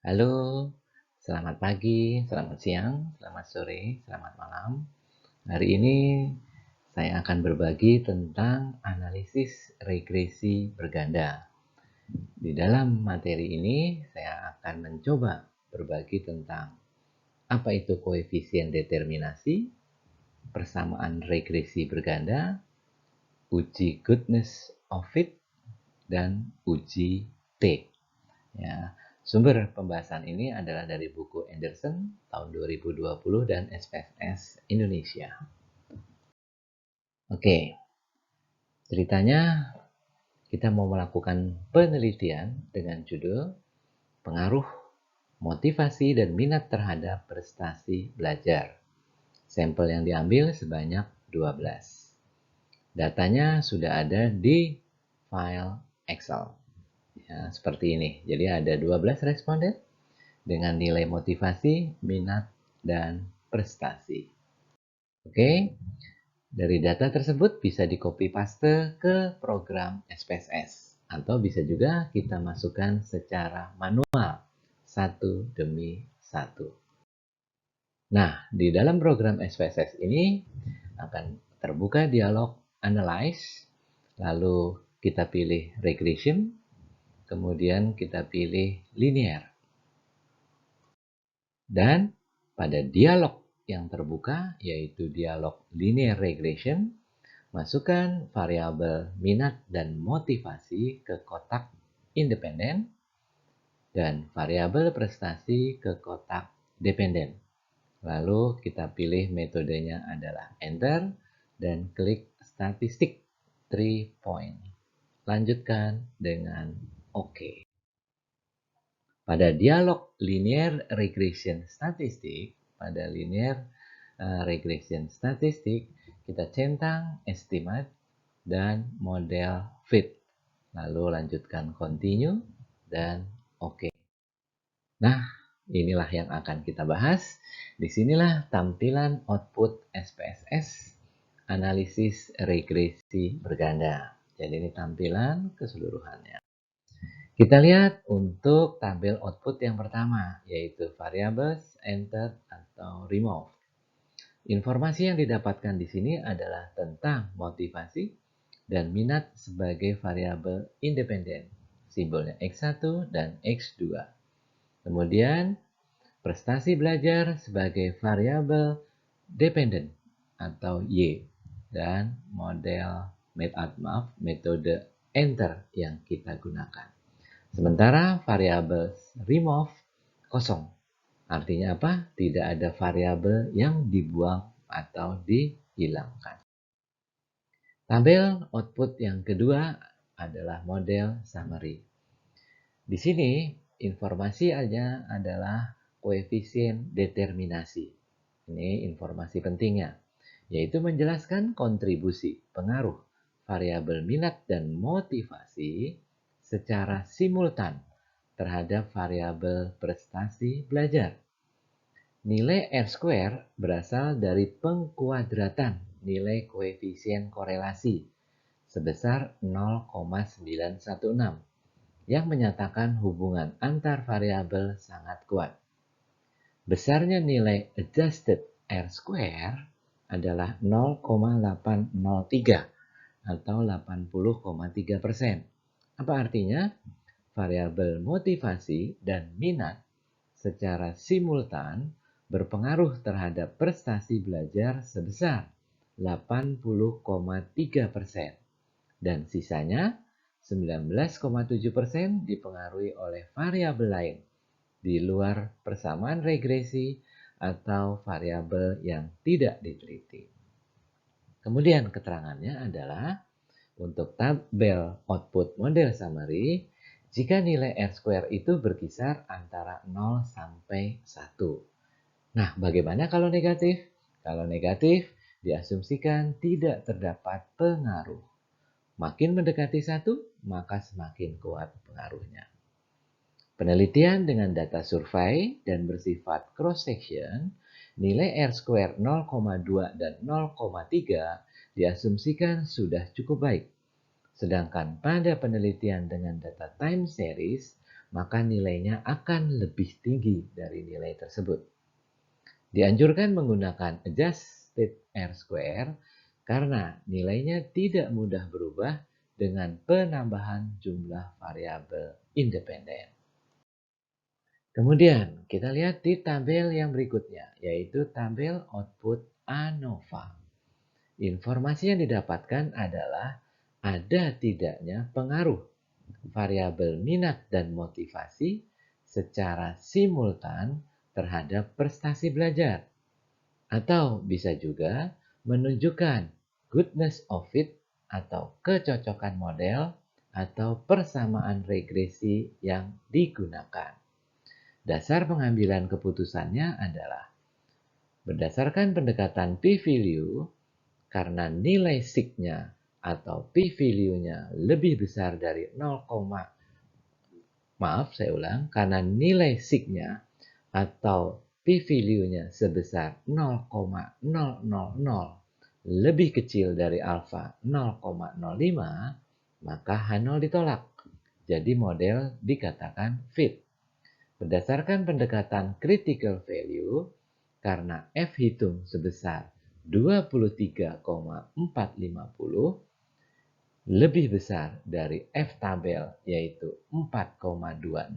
Halo, selamat pagi, selamat siang, selamat sore, selamat malam. Hari ini saya akan berbagi tentang analisis regresi berganda. Di dalam materi ini saya akan mencoba berbagi tentang apa itu koefisien determinasi, persamaan regresi berganda, uji goodness of fit, dan uji T. Ya, sumber pembahasan ini adalah dari buku Anderson tahun 2020 dan SPSS Indonesia. Oke, ceritanya kita mau melakukan penelitian dengan judul Pengaruh Motivasi dan Minat Terhadap Prestasi Belajar. Sampel yang diambil sebanyak 12. Datanya sudah ada di file Excel. Ya, seperti ini. Jadi ada 12 responden dengan nilai motivasi, minat, dan prestasi. Oke, dari data tersebut bisa di-copy paste ke program SPSS atau bisa juga kita masukkan secara manual satu demi satu. Nah, di dalam program SPSS ini akan terbuka dialog Analyze, lalu kita pilih Regression, kemudian kita pilih Linear. Dan pada dialog yang terbuka, yaitu dialog linear regression, masukkan variabel minat dan motivasi ke kotak independen dan variabel prestasi ke kotak dependen. Lalu kita pilih metodenya adalah Enter dan klik statistik 3 point. Lanjutkan dengan OK. Pada dialog linear regression statistik, kita centang estimate dan model fit. Lalu lanjutkan continue dan OK. Nah, inilah yang akan kita bahas. Disinilah tampilan output SPSS analisis regresi berganda. Jadi ini tampilan keseluruhannya. Kita lihat untuk tabel output yang pertama, yaitu variables, enter, atau remove. Informasi yang didapatkan di sini adalah tentang motivasi dan minat sebagai variabel independen, simbolnya X1 dan X2. Kemudian, prestasi belajar sebagai variabel dependen atau Y, dan metode enter yang kita gunakan. Sementara variabel remove kosong. Artinya apa? Tidak ada variabel yang dibuang atau dihilangkan. Tabel output yang kedua adalah model summary. Di sini informasinya adalah koefisien determinasi. Ini informasi pentingnya, yaitu menjelaskan kontribusi pengaruh variabel minat dan motivasi secara simultan terhadap variabel prestasi belajar. Nilai R-square berasal dari pengkuadratan nilai koefisien korelasi sebesar 0,916 yang menyatakan hubungan antar variabel sangat kuat. Besarnya nilai adjusted R-square adalah 0,803 atau 80,3%. Apa artinya? Variabel motivasi dan minat secara simultan berpengaruh terhadap prestasi belajar sebesar 80,3% dan sisanya 19,7% dipengaruhi oleh variabel lain di luar persamaan regresi atau variabel yang tidak diteliti. Kemudian keterangannya adalah untuk tabel output model summary, jika nilai R-square itu berkisar antara 0 sampai 1. Nah, bagaimana kalau negatif? Kalau negatif, diasumsikan tidak terdapat pengaruh. Makin mendekati 1, maka semakin kuat pengaruhnya. Penelitian dengan data survei dan bersifat cross-section, nilai R-square 0,2 dan 0,3 diasumsikan sudah cukup baik. Sedangkan pada penelitian dengan data time series, maka nilainya akan lebih tinggi dari nilai tersebut. Dianjurkan menggunakan adjusted R-square karena nilainya tidak mudah berubah dengan penambahan jumlah variabel independen. Kemudian kita lihat di tabel yang berikutnya, yaitu tabel output ANOVA. Informasi yang didapatkan adalah ada tidaknya pengaruh variabel minat dan motivasi secara simultan terhadap prestasi belajar. Atau bisa juga menunjukkan goodness of fit atau kecocokan model atau persamaan regresi yang digunakan. Dasar pengambilan keputusannya adalah berdasarkan pendekatan p-value karena nilai sig-nya atau p-value-nya lebih besar dari 0, karena nilai sig-nya atau p-value-nya sebesar 0,000 lebih kecil dari alfa 0,05, maka H0 ditolak. Jadi model dikatakan fit. Berdasarkan pendekatan critical value, karena F hitung sebesar 23,450 lebih besar dari F tabel yaitu 4,26,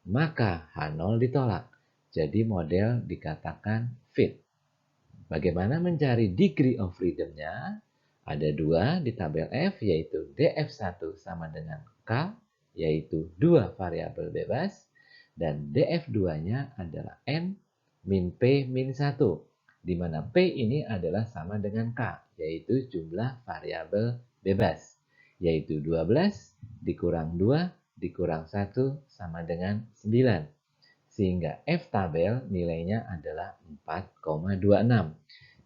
maka H0 ditolak. Jadi model dikatakan fit. Bagaimana mencari degree of freedom-nya? Ada dua di tabel F, yaitu df1 sama dengan K, yaitu dua variabel bebas, dan df2-nya adalah N min P min 1, di mana P ini adalah sama dengan K, yaitu jumlah variabel bebas, yaitu 12 dikurang 2 dikurang 1 sama dengan 9. Sehingga F tabel nilainya adalah 4,26.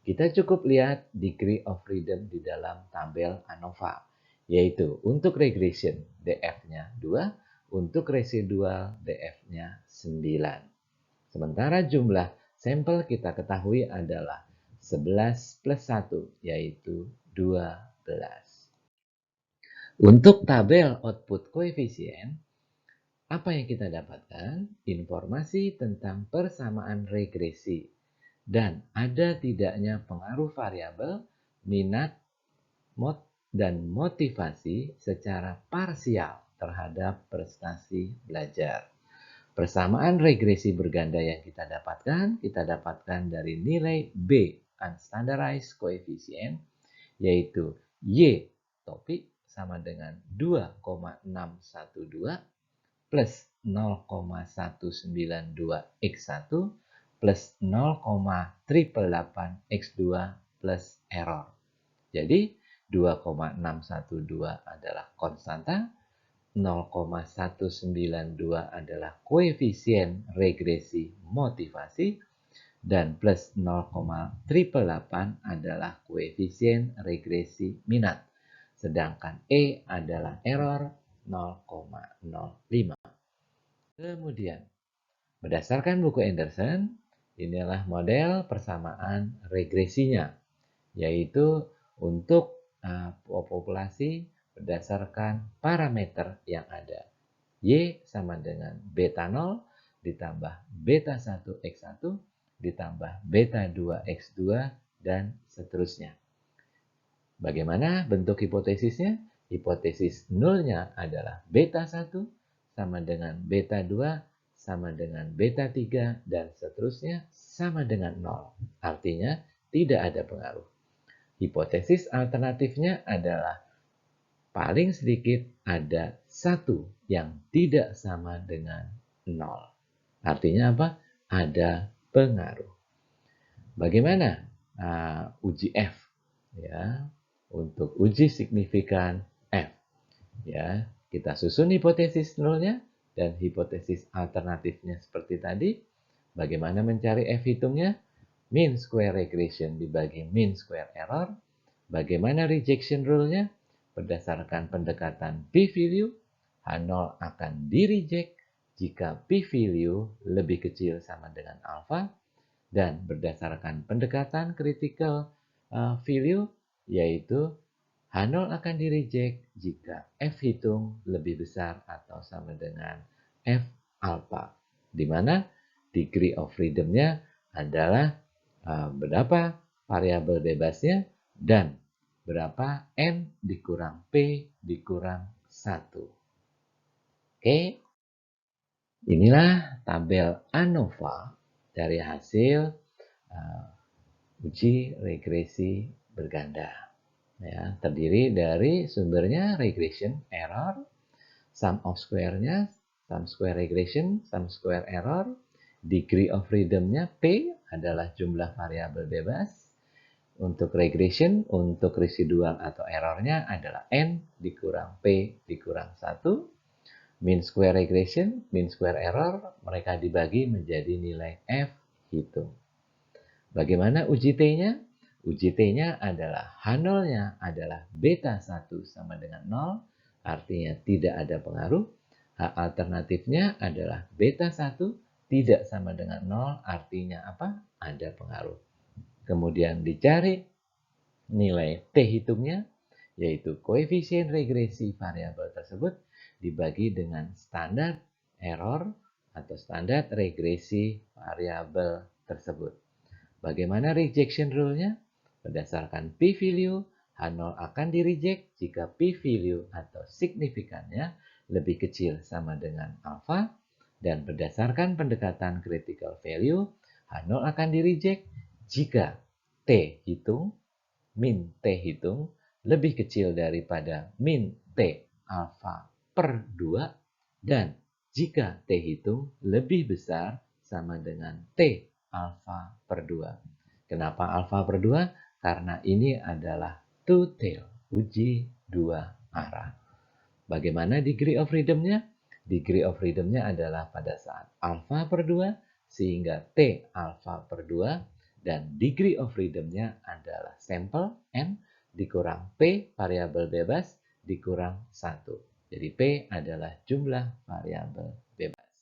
Kita cukup lihat degree of freedom di dalam tabel ANOVA, yaitu untuk regression DF-nya 2, untuk residual DF-nya 9. Sementara jumlah sampel kita ketahui adalah 11 plus 1, yaitu 12. Untuk tabel output koefisien, apa yang kita dapatkan? Informasi tentang persamaan regresi dan ada tidaknya pengaruh variabel minat, dan motivasi secara parsial terhadap prestasi belajar. Persamaan regresi berganda yang kita dapatkan dari nilai B unstandardized coefficient, yaitu Y topik sama dengan 2,612 plus 0,192x1 plus 0,888x2 plus error. Jadi 2,612 adalah konstanta, 0,192 adalah koefisien regresi motivasi, dan plus 0,888 adalah koefisien regresi minat. Sedangkan E adalah error 0,05. Kemudian, berdasarkan buku Anderson, inilah model persamaan regresinya, yaitu untuk populasi berdasarkan parameter yang ada. Y sama dengan beta 0 ditambah beta 1 X1 ditambah beta 2 X2 dan seterusnya. Bagaimana bentuk hipotesisnya? Hipotesis nolnya adalah beta 1 sama dengan beta 2 sama dengan beta 3 dan seterusnya sama dengan 0. Artinya tidak ada pengaruh. Hipotesis alternatifnya adalah paling sedikit ada 1 yang tidak sama dengan 0. Artinya apa? Ada pengaruh. Bagaimana uji F? Ya, untuk uji signifikan F. Ya, kita susun hipotesis nolnya dan hipotesis alternatifnya seperti tadi. Bagaimana mencari F hitungnya? Mean square regression dibagi mean square error. Bagaimana rejection rule-nya? Berdasarkan pendekatan p-value, H0 akan di-reject jika p-value lebih kecil sama dengan alpha, dan berdasarkan pendekatan critical value, yaitu H0 akan di-reject jika F hitung lebih besar atau sama dengan F alpha, di mana degree of freedom-nya adalah berapa variabel bebasnya dan berapa N dikurang P dikurang 1. Oke, inilah tabel ANOVA dari hasil uji regresi berganda. Ya, terdiri dari sumbernya regression error, sum of square-nya, sum square regression, sum square error, degree of freedom-nya P adalah jumlah variabel bebas. Untuk regression, untuk residual atau errornya adalah N dikurang P dikurang 1. Mean square regression, mean square error, mereka dibagi menjadi nilai F hitung. Bagaimana uji T-nya? Uji T-nya adalah H0-nya adalah beta 1 sama dengan 0, artinya tidak ada pengaruh. H alternatifnya adalah beta 1 tidak sama dengan 0, artinya apa? Ada pengaruh. Kemudian dicari nilai T hitungnya, yaitu koefisien regresi variabel tersebut dibagi dengan standar error atau standar regresi variabel tersebut. Bagaimana rejection rule-nya? Berdasarkan p-value, H0 akan di-reject jika p-value atau signifikannya lebih kecil sama dengan alpha, dan berdasarkan pendekatan critical value, H0 akan di-reject jika T hitung, min T hitung, lebih kecil daripada min T alpha per 2, dan jika T hitung lebih besar sama dengan T alpha per 2. Kenapa alpha per 2? Karena ini adalah two-tail, uji dua arah. Bagaimana degree of freedom-nya? Degree of freedom-nya adalah pada saat alpha per 2 sehingga T alpha per 2, dan degree of freedom-nya adalah sampel N dikurang P variabel bebas dikurang 1. Jadi P adalah jumlah variabel bebas.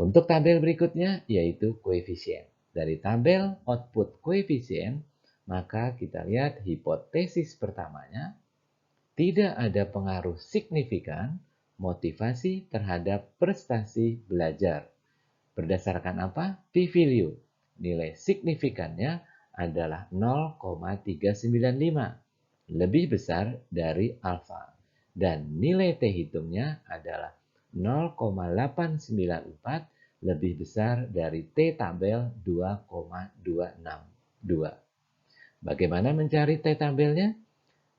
Untuk tabel berikutnya yaitu koefisien. Dari tabel output koefisien, maka kita lihat hipotesis pertamanya, tidak ada pengaruh signifikan motivasi terhadap prestasi belajar. Berdasarkan apa? P-value. Nilai signifikannya adalah 0,395, lebih besar dari alfa. Dan nilai T hitungnya adalah 0,894, lebih besar dari T tabel 2,262. Bagaimana mencari T tabelnya?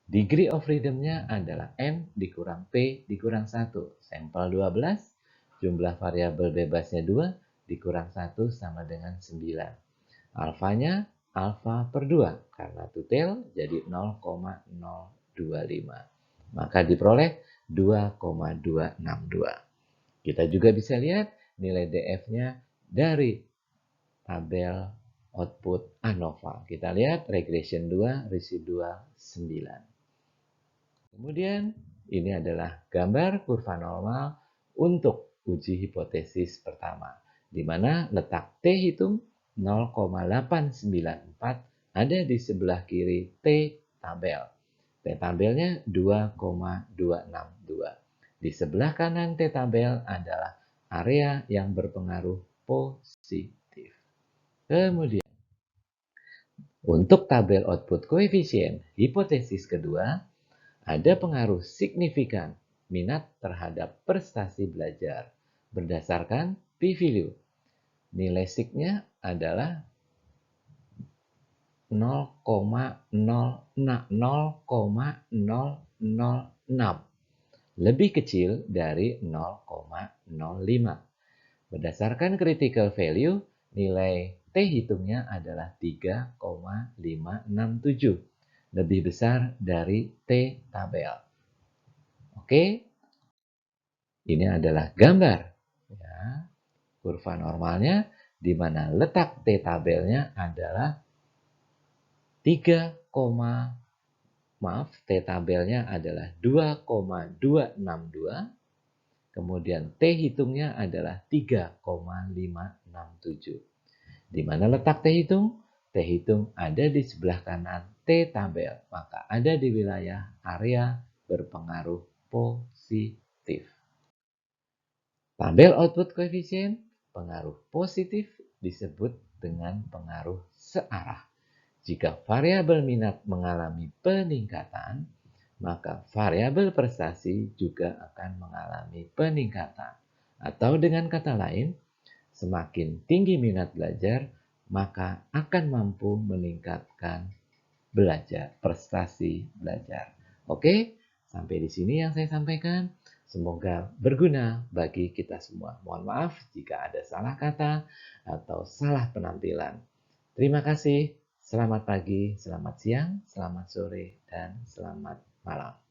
Degree of freedom-nya adalah N dikurang P dikurang 1. Sampel 12, jumlah variabel bebasnya 2, dikurang 1 sama dengan 9. Alfanya alfa per 2, karena two-tail jadi 0,025. Maka diperoleh 2,262. Kita juga bisa lihat nilai DF-nya dari tabel output ANOVA. Kita lihat regression 2, residual 9. Kemudian ini adalah gambar kurva normal untuk uji hipotesis pertama, di mana letak T hitung 0,894 ada di sebelah kiri T tabel. T tabelnya 2,262. Di sebelah kanan T tabel adalah area yang berpengaruh positif. Kemudian, untuk tabel output koefisien hipotesis kedua, ada pengaruh signifikan minat terhadap prestasi belajar berdasarkan p-value. Nilai sig-nya adalah 0,006, lebih kecil dari 0,05. Berdasarkan critical value, nilai T hitungnya adalah 3,567. Lebih besar dari T tabel. Oke, ini adalah gambar ya, kurva normalnya, di mana letak T tabelnya adalah 3, T tabelnya adalah 2,262, kemudian T hitungnya adalah 3,567. Di mana letak T hitung? T hitung ada di sebelah kanan T tabel, maka ada di wilayah area berpengaruh positif. Tabel output koefisien, pengaruh positif disebut dengan pengaruh searah. Jika variabel minat mengalami peningkatan, maka variabel prestasi juga akan mengalami peningkatan. Atau dengan kata lain, semakin tinggi minat belajar, maka akan mampu meningkatkan belajar, prestasi belajar. Oke, sampai di sini yang saya sampaikan. Semoga berguna bagi kita semua. Mohon maaf jika ada salah kata atau salah penampilan. Terima kasih. Selamat pagi, selamat siang, selamat sore, dan selamat malam.